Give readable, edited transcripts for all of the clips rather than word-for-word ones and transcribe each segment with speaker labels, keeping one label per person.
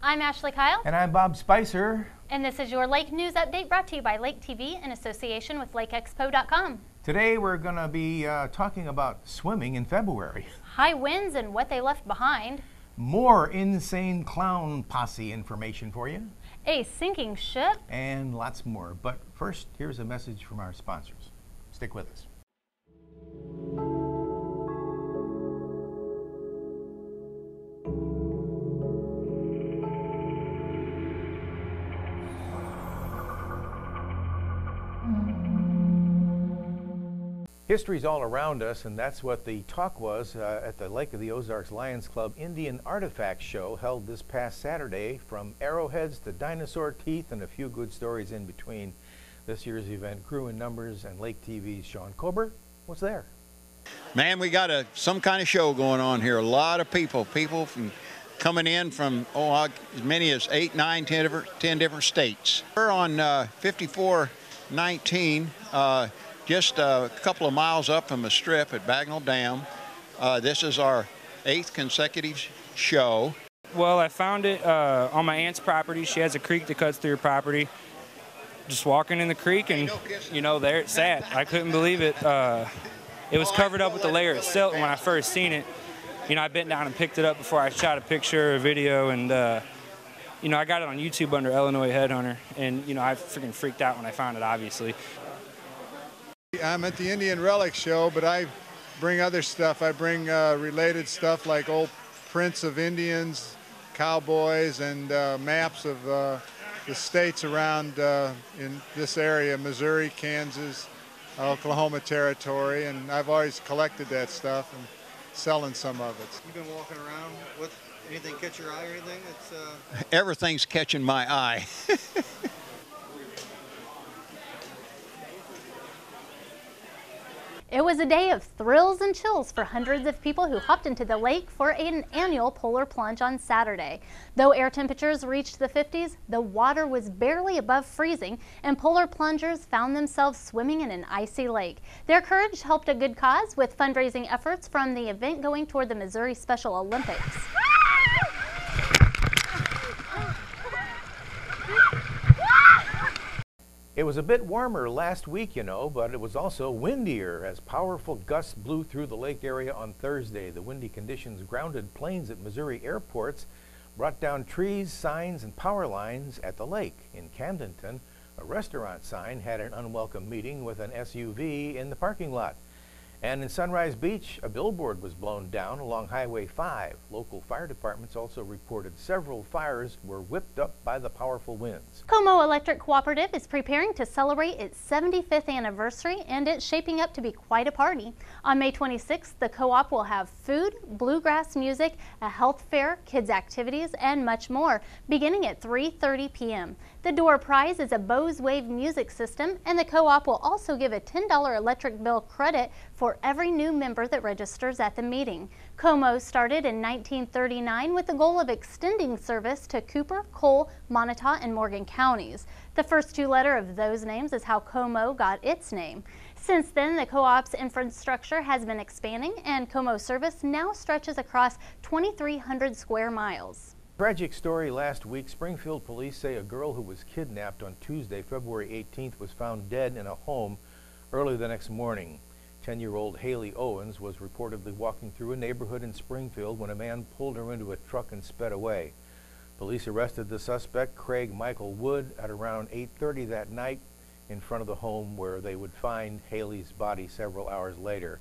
Speaker 1: I'm Ashley Kyle.
Speaker 2: And I'm Bob Spicer.
Speaker 1: And this is your Lake News Update brought to you by Lake TV in association with LakeExpo.com.
Speaker 2: Today we're going to be talking about swimming in February.
Speaker 1: High winds and what they left behind.
Speaker 2: More insane clown posse information for you.
Speaker 1: A sinking ship.
Speaker 2: And lots more. But first, here's a message from our sponsors. Stick with us. History's all around us, and that's what the talk was at the Lake of the Ozarks Lions Club Indian Artifact Show held this past Saturday. From arrowheads to dinosaur teeth and a few good stories in between. This year's event grew in numbers, and Lake TV's Sean Kober was there.
Speaker 3: Man, we got some kind of show going on here. A lot of people from coming in from as many as 8, 9, 10 different states. We're on 5419. Just a couple of miles up from the strip at Bagnell Dam. This is our 8th consecutive show.
Speaker 4: Well, I found it on my aunt's property. She has a creek that cuts through her property. Just walking in the creek, and there it sat. I couldn't believe it. It was covered up with a layer of silt, and when I first seen it, I bent down and picked it up before I shot a picture or a video, and I got it on YouTube under Illinois Headhunter, and I freaking freaked out when I found it, obviously.
Speaker 5: I'm at the Indian Relic Show, but I bring other stuff. I bring related stuff like old prints of Indians, cowboys, and maps of the states around in this area, Missouri, Kansas, Oklahoma Territory, and I've always collected that stuff and selling some of it.
Speaker 6: You've been walking around with anything catch your eye or anything?
Speaker 3: Everything's catching my eye.
Speaker 1: It was a day of thrills and chills for hundreds of people who hopped into the lake for an annual polar plunge on Saturday. Though air temperatures reached the 50s, the water was barely above freezing, and polar plungers found themselves swimming in an icy lake. Their courage helped a good cause, with fundraising efforts from the event going toward the Missouri Special Olympics.
Speaker 2: It was a bit warmer last week, but it was also windier as powerful gusts blew through the lake area on Thursday. The windy conditions grounded planes at Missouri airports, brought down trees, signs, and power lines at the lake. In Camdenton, a restaurant sign had an unwelcome meeting with an SUV in the parking lot. And in Sunrise Beach, a billboard was blown down along Highway 5. Local fire departments also reported several fires were whipped up by the powerful winds.
Speaker 1: Como Electric Cooperative is preparing to celebrate its 75th anniversary, and it's shaping up to be quite a party. On May 26th, the co-op will have food, bluegrass music, a health fair, kids activities, and much more, beginning at 3:30 p.m. The door prize is a Bose Wave music system, and the co-op will also give a $10 electric bill credit for every new member that registers at the meeting. Como started in 1939 with the goal of extending service to Cooper, Cole, Montauk, and Morgan counties. The first 2 letters of those names is how Como got its name. Since then, the co-op's infrastructure has been expanding, and Como service now stretches across 2,300 square miles.
Speaker 2: Tragic story last week. Springfield police say a girl who was kidnapped on Tuesday, February 18th, was found dead in a home early the next morning. 10-year-old Haley Owens was reportedly walking through a neighborhood in Springfield when a man pulled her into a truck and sped away. Police arrested the suspect, Craig Michael Wood, at around 8:30 that night in front of the home where they would find Haley's body several hours later.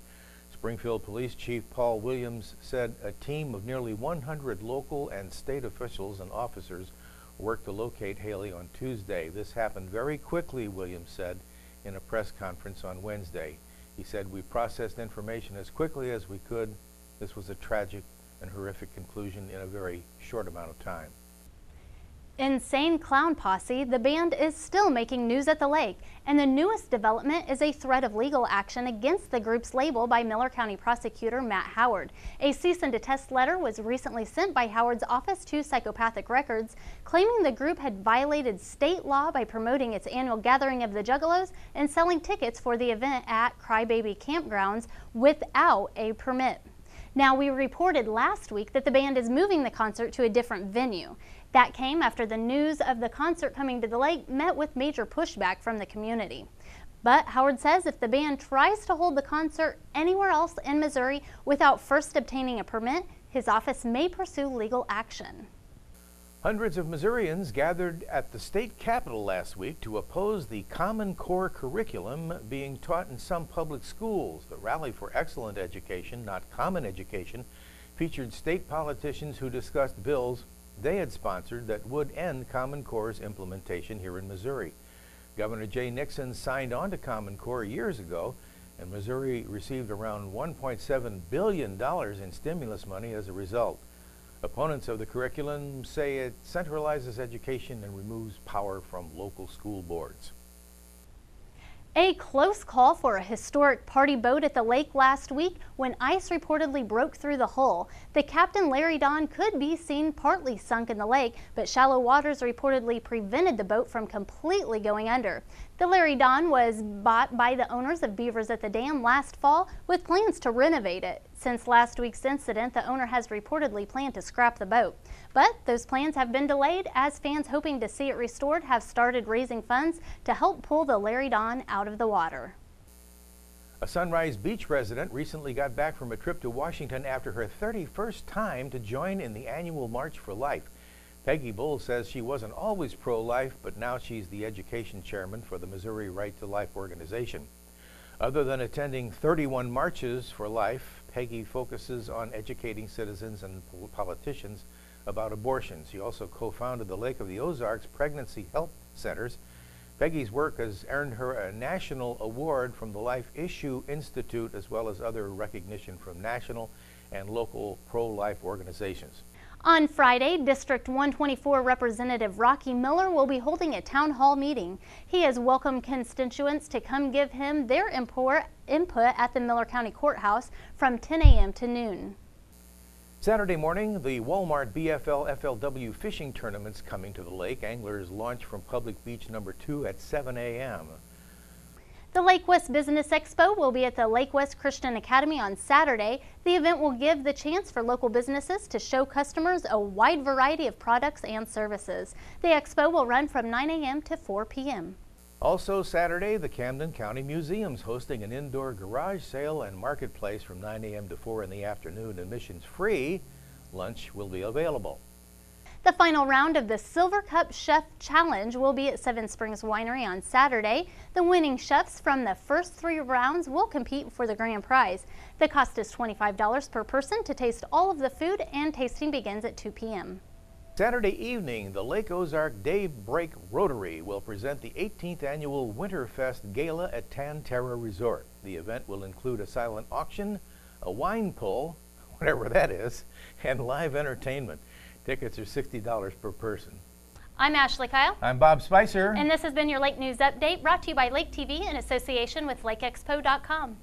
Speaker 2: Springfield Police Chief Paul Williams said a team of nearly 100 local and state officials and officers worked to locate Haley on Tuesday. This happened very quickly, Williams said in a press conference on Wednesday. He said, "We processed information as quickly as we could. This was a tragic and horrific conclusion in a very short amount of time."
Speaker 1: Insane Clown Posse, the band, is still making news at the lake, and the newest development is a threat of legal action against the group's label by Miller County prosecutor Matt Howard. A cease and desist letter was recently sent by Howard's office to Psychopathic Records, claiming the group had violated state law by promoting its annual gathering of the Juggalos and selling tickets for the event at Crybaby Campgrounds without a permit. Now, we reported last week that the band is moving the concert to a different venue. That came after the news of the concert coming to the lake met with major pushback from the community. But Howard says if the band tries to hold the concert anywhere else in Missouri without first obtaining a permit, his office may pursue legal action.
Speaker 2: Hundreds of Missourians gathered at the state capitol last week to oppose the Common Core curriculum being taught in some public schools. The Rally for Excellent Education, not Common Education, featured state politicians who discussed bills they had sponsored that would end Common Core's implementation here in Missouri. Governor Jay Nixon signed on to Common Core years ago, and Missouri received around $1.7 billion in stimulus money as a result. Opponents of the curriculum say it centralizes education and removes power from local school boards.
Speaker 1: A close call for a historic party boat at the lake last week when ice reportedly broke through the hull. The Captain Larry Don could be seen partly sunk in the lake, but shallow waters reportedly prevented the boat from completely going under. The Larry Don was bought by the owners of Beavers at the Dam last fall with plans to renovate it. Since last week's incident, the owner has reportedly planned to scrap the boat. But those plans have been delayed as fans hoping to see it restored have started raising funds to help pull the Larry Don out of the water.
Speaker 2: A Sunrise Beach resident recently got back from a trip to Washington after her 31st time to join in the annual March for Life. Peggy Bull says she wasn't always pro-life, but now she's the education chairman for the Missouri Right to Life organization. Other than attending 31 marches for life, Peggy focuses on educating citizens and politicians about abortion. She also co-founded the Lake of the Ozarks Pregnancy Health Centers. Peggy's work has earned her a national award from the Life Issue Institute, as well as other recognition from national and local pro-life organizations.
Speaker 1: On Friday, District 124 Representative Rocky Miller will be holding a town hall meeting. He has welcomed constituents to come give him their input at the Miller County Courthouse from 10 a.m. to noon.
Speaker 2: Saturday morning, the Walmart BFL FLW fishing tournament's coming to the lake. Anglers launch from Public Beach number 2 at 7 a.m.
Speaker 1: The Lake West Business Expo will be at the Lake West Christian Academy on Saturday. The event will give the chance for local businesses to show customers a wide variety of products and services. The expo will run from 9 a.m. to 4 p.m.
Speaker 2: Also Saturday, the Camden County Museum's hosting an indoor garage sale and marketplace from 9 a.m. to 4 in the afternoon. Admissions free. Lunch will be available.
Speaker 1: The final round of the Silver Cup Chef Challenge will be at Seven Springs Winery on Saturday. The winning chefs from the first 3 rounds will compete for the grand prize. The cost is $25 per person to taste all of the food, and tasting begins at 2 p.m.
Speaker 2: Saturday evening, the Lake Ozark Daybreak Rotary will present the 18th annual Winterfest Gala at Tan Terra Resort. The event will include a silent auction, a wine pull, whatever that is, and live entertainment. Tickets are $60 per person.
Speaker 1: I'm Ashley Kyle.
Speaker 2: I'm Bob Spicer.
Speaker 1: And this has been your Lake News Update, brought to you by Lake TV in association with LakeExpo.com.